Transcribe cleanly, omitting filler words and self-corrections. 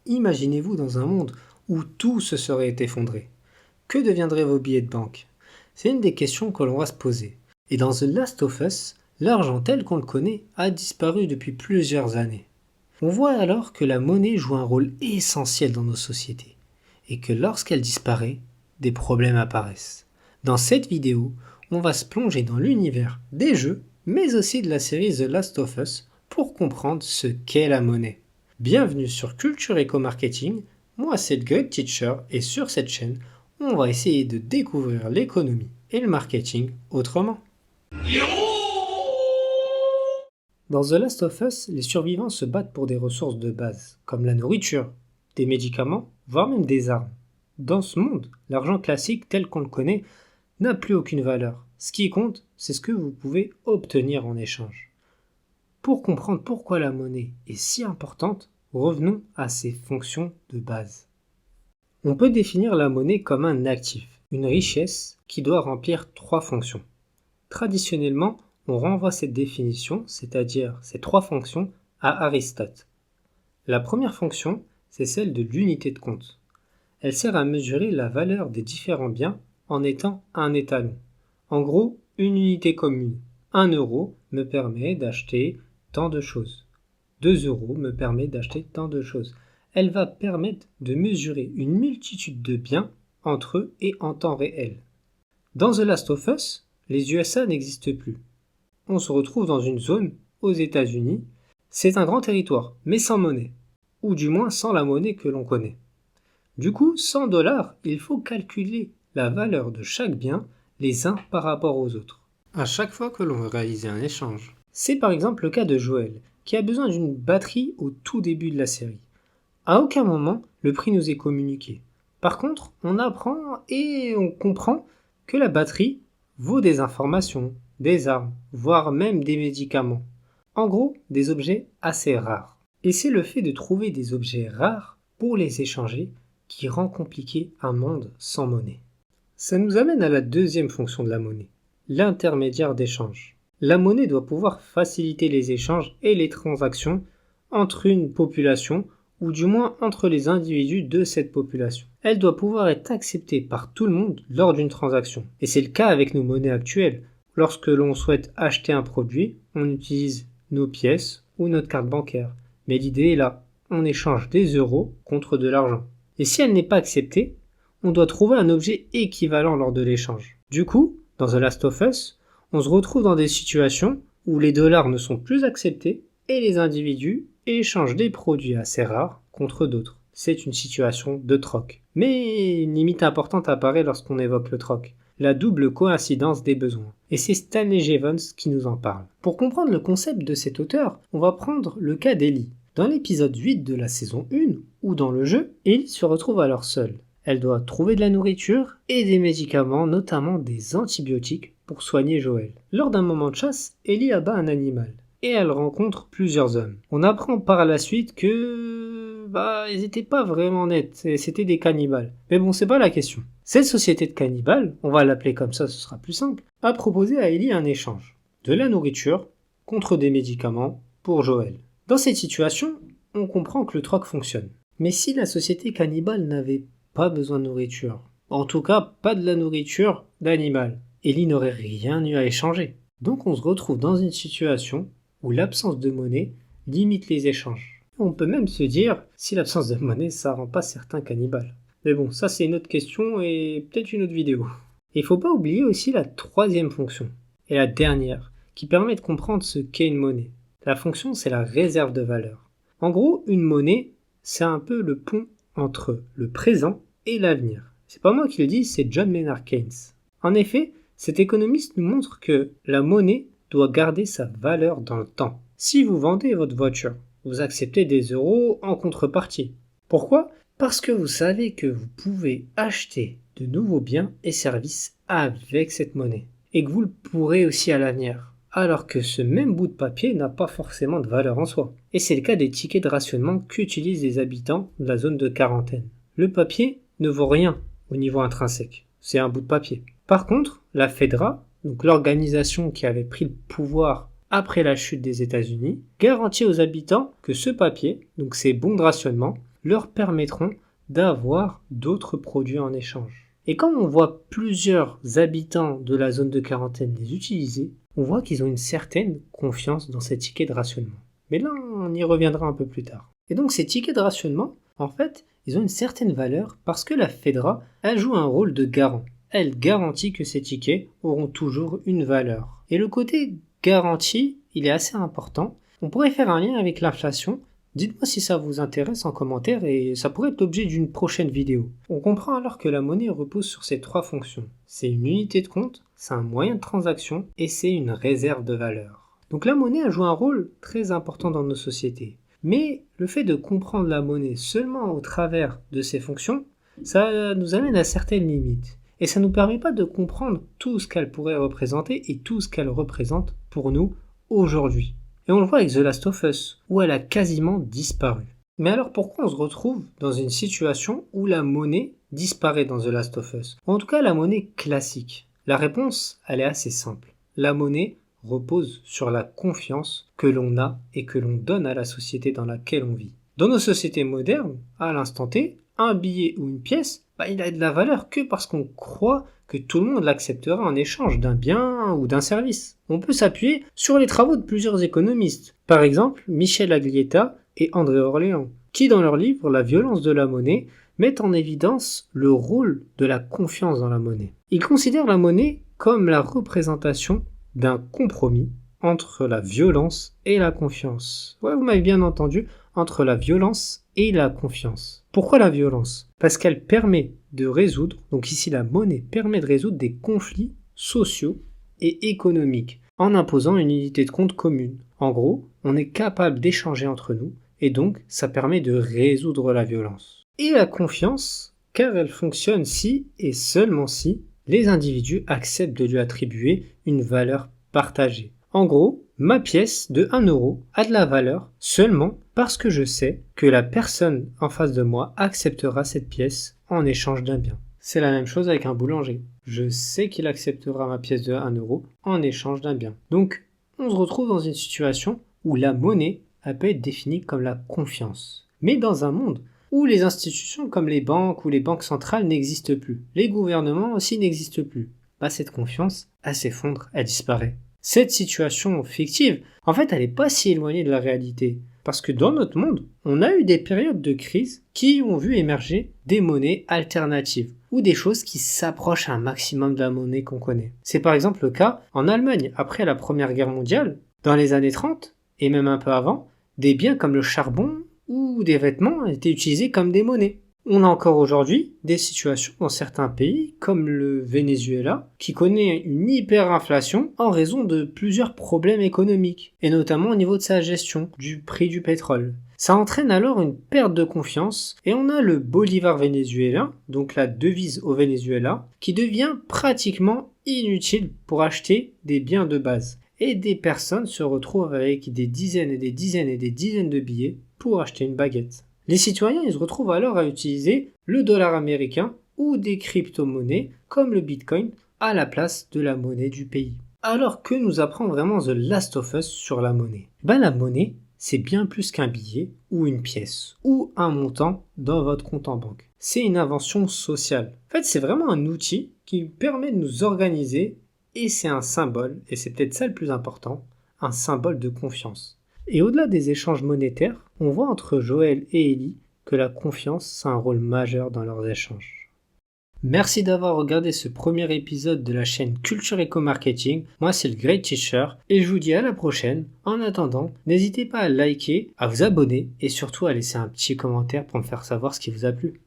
Imaginez-vous dans un monde où tout se serait effondré. Que deviendraient vos billets de banque? C'est une des questions que l'on va se poser. Et dans The Last of Us, l'argent tel qu'on le connaît a disparu depuis plusieurs années. On voit alors que la monnaie joue un rôle essentiel dans nos sociétés, et que lorsqu'elle disparaît, des problèmes apparaissent. Dans cette vidéo, on va se plonger dans l'univers des jeux, mais aussi de la série The Last of Us, pour comprendre ce qu'est la monnaie. Bienvenue sur Culture Eco Marketing, moi c'est le Greg Teacher, et sur cette chaîne, on va essayer de découvrir l'économie et le marketing autrement. Dans The Last of Us, les survivants se battent pour des ressources de base, comme la nourriture, des médicaments, voire même des armes. Dans ce monde, l'argent classique tel qu'on le connaît n'a plus aucune valeur. Ce qui compte, c'est ce que vous pouvez obtenir en échange. Pour comprendre pourquoi la monnaie est si importante, revenons à ses fonctions de base. On peut définir la monnaie comme un actif, une richesse qui doit remplir trois fonctions. Traditionnellement, on renvoie cette définition, c'est-à-dire ces trois fonctions, à Aristote. La première fonction, c'est celle de l'unité de compte. Elle sert à mesurer la valeur des différents biens en étant un étalon. En gros, une unité commune. 1 euro me permet d'acheter tant de choses. 2 euros me permet d'acheter tant de choses. Elle va permettre de mesurer une multitude de biens entre eux et en temps réel. Dans The Last of Us, les USA n'existent plus. On se retrouve dans une zone, aux États-Unis. C'est un grand territoire, mais sans monnaie. Ou du moins sans la monnaie que l'on connaît. Du coup, 100 $, il faut calculer la valeur de chaque bien, les uns par rapport aux autres, à chaque fois que l'on veut réaliser un échange. C'est par exemple le cas de Joël, qui a besoin d'une batterie au tout début de la série. À aucun moment, le prix nous est communiqué. Par contre, on apprend et on comprend que la batterie vaut des informations, des armes, voire même des médicaments. En gros, des objets assez rares. Et c'est le fait de trouver des objets rares pour les échanger qui rend compliqué un monde sans monnaie. Ça nous amène à la deuxième fonction de la monnaie, l'intermédiaire d'échange. La monnaie doit pouvoir faciliter les échanges et les transactions entre une population, ou du moins entre les individus de cette population. Elle doit pouvoir être acceptée par tout le monde lors d'une transaction. Et c'est le cas avec nos monnaies actuelles. Lorsque l'on souhaite acheter un produit, on utilise nos pièces ou notre carte bancaire. Mais l'idée est là, on échange des euros contre de l'argent. Et si elle n'est pas acceptée, on doit trouver un objet équivalent lors de l'échange. Du coup, dans The Last of Us, on se retrouve dans des situations où les dollars ne sont plus acceptés et les individus échangent des produits assez rares contre d'autres. C'est une situation de troc. Mais une limite importante apparaît lorsqu'on évoque le troc, la double coïncidence des besoins. Et c'est Stanley Jevons qui nous en parle. Pour comprendre le concept de cet auteur, on va prendre le cas d'Ellie. Dans l'épisode 8 de la saison 1, ou dans le jeu, Ellie se retrouve alors seule. Elle doit trouver de la nourriture et des médicaments, notamment des antibiotiques, pour soigner Joël. Lors d'un moment de chasse, Ellie abat un animal. Et elle rencontre plusieurs hommes. On apprend par la suite que... ils étaient pas vraiment nets, c'était des cannibales. Mais bon, c'est pas la question. Cette société de cannibales, on va l'appeler comme ça, ce sera plus simple, a proposé à Ellie un échange. De la nourriture contre des médicaments pour Joël. Dans cette situation, on comprend que le troc fonctionne. Mais si la société cannibale n'avait pas besoin de nourriture, en tout cas pas de la nourriture d'animal, Ellie n'aurait rien eu à échanger. Donc on se retrouve dans une situation où l'absence de monnaie limite les échanges. On peut même se dire si l'absence de monnaie ça rend pas certains cannibales. Mais bon, ça c'est une autre question et peut-être une autre vidéo. Et il faut pas oublier aussi la troisième fonction, et la dernière, qui permet de comprendre ce qu'est une monnaie. La fonction c'est la réserve de valeur. En gros, une monnaie, c'est un peu le pont entre le présent et l'avenir. C'est pas moi qui le dis, c'est John Maynard Keynes. En effet, cet économiste nous montre que la monnaie doit garder sa valeur dans le temps. Si vous vendez votre voiture, vous acceptez des euros en contrepartie. Pourquoi ? Parce que vous savez que vous pouvez acheter de nouveaux biens et services avec cette monnaie. Et que vous le pourrez aussi à l'avenir. Alors que ce même bout de papier n'a pas forcément de valeur en soi. Et c'est le cas des tickets de rationnement qu'utilisent les habitants de la zone de quarantaine. Le papier ne vaut rien au niveau intrinsèque. C'est un bout de papier. Par contre, la FEDRA, donc l'organisation qui avait pris le pouvoir après la chute des États-Unis, garantit aux habitants que ce papier, donc ces bons de rationnement, leur permettront d'avoir d'autres produits en échange. Et quand on voit plusieurs habitants de la zone de quarantaine les utiliser, on voit qu'ils ont une certaine confiance dans ces tickets de rationnement. Mais là, on y reviendra un peu plus tard. Et donc ces tickets de rationnement, en fait, ils ont une certaine valeur parce que la FEDRA, elle joue un rôle de garant. Elle garantit que ces tickets auront toujours une valeur. Et le côté garantie, il est assez important. On pourrait faire un lien avec l'inflation. Dites-moi si ça vous intéresse en commentaire et ça pourrait être l'objet d'une prochaine vidéo. On comprend alors que la monnaie repose sur ces trois fonctions. C'est une unité de compte, c'est un moyen de transaction et c'est une réserve de valeur. Donc la monnaie a joué un rôle très important dans nos sociétés. Mais le fait de comprendre la monnaie seulement au travers de ses fonctions, ça nous amène à certaines limites. Et ça ne nous permet pas de comprendre tout ce qu'elle pourrait représenter et tout ce qu'elle représente pour nous aujourd'hui. Et on le voit avec The Last of Us, où elle a quasiment disparu. Mais alors pourquoi on se retrouve dans une situation où la monnaie disparaît dans The Last of Us? En tout cas la monnaie classique. La réponse, elle est assez simple. La monnaie repose sur la confiance que l'on a et que l'on donne à la société dans laquelle on vit. Dans nos sociétés modernes, à l'instant T, un billet ou une pièce, il a de la valeur que parce qu'on croit que tout le monde l'acceptera en échange d'un bien ou d'un service. On peut s'appuyer sur les travaux de plusieurs économistes, par exemple Michel Aglietta et André Orléans, qui dans leur livre La violence de la monnaie mettent en évidence le rôle de la confiance dans la monnaie. Ils considèrent la monnaie comme la représentation d'un compromis entre la violence et la confiance. Ouais, vous m'avez bien entendu, entre la violence et la confiance. Pourquoi la violence? Parce qu'elle permet de résoudre, donc ici la monnaie permet de résoudre des conflits sociaux et économiques en imposant une unité de compte commune. En gros, on est capable d'échanger entre nous et donc ça permet de résoudre la violence. Et la confiance, car elle fonctionne si et seulement si les individus acceptent de lui attribuer une valeur partagée. En gros, ma pièce de 1 euro a de la valeur seulement parce que je sais que la personne en face de moi acceptera cette pièce en échange d'un bien. C'est la même chose avec un boulanger. Je sais qu'il acceptera ma pièce de 1 euro en échange d'un bien. Donc, on se retrouve dans une situation où la monnaie peut être définie comme la confiance. Mais dans un monde où les institutions comme les banques ou les banques centrales n'existent plus, les gouvernements aussi n'existent plus, cette confiance, elle s'effondre, elle disparaît. Cette situation fictive, en fait, elle n'est pas si éloignée de la réalité. Parce que dans notre monde, on a eu des périodes de crise qui ont vu émerger des monnaies alternatives ou des choses qui s'approchent un maximum de la monnaie qu'on connaît. C'est par exemple le cas en Allemagne après la Première Guerre mondiale, dans les années 30 et même un peu avant, des biens comme le charbon ou des vêtements étaient utilisés comme des monnaies. On a encore aujourd'hui des situations dans certains pays, comme le Venezuela, qui connaît une hyperinflation en raison de plusieurs problèmes économiques, et notamment au niveau de sa gestion, du prix du pétrole. Ça entraîne alors une perte de confiance, et on a le bolivar vénézuélien, donc la devise au Venezuela, qui devient pratiquement inutile pour acheter des biens de base. Et des personnes se retrouvent avec des dizaines et des dizaines et des dizaines de billets pour acheter une baguette. Les citoyens ils se retrouvent alors à utiliser le dollar américain ou des crypto-monnaies comme le Bitcoin à la place de la monnaie du pays. Alors que nous apprend vraiment The Last of Us sur la monnaie? La monnaie, c'est bien plus qu'un billet ou une pièce ou un montant dans votre compte en banque. C'est une invention sociale. En fait, c'est vraiment un outil qui permet de nous organiser et c'est un symbole, et c'est peut-être ça le plus important, un symbole de confiance. Et au-delà des échanges monétaires, on voit entre Joël et Ellie que la confiance a un rôle majeur dans leurs échanges. Merci d'avoir regardé ce premier épisode de la chaîne Culture Eco Marketing. Moi c'est le Great Teacher et je vous dis à la prochaine. En attendant, n'hésitez pas à liker, à vous abonner et surtout à laisser un petit commentaire pour me faire savoir ce qui vous a plu.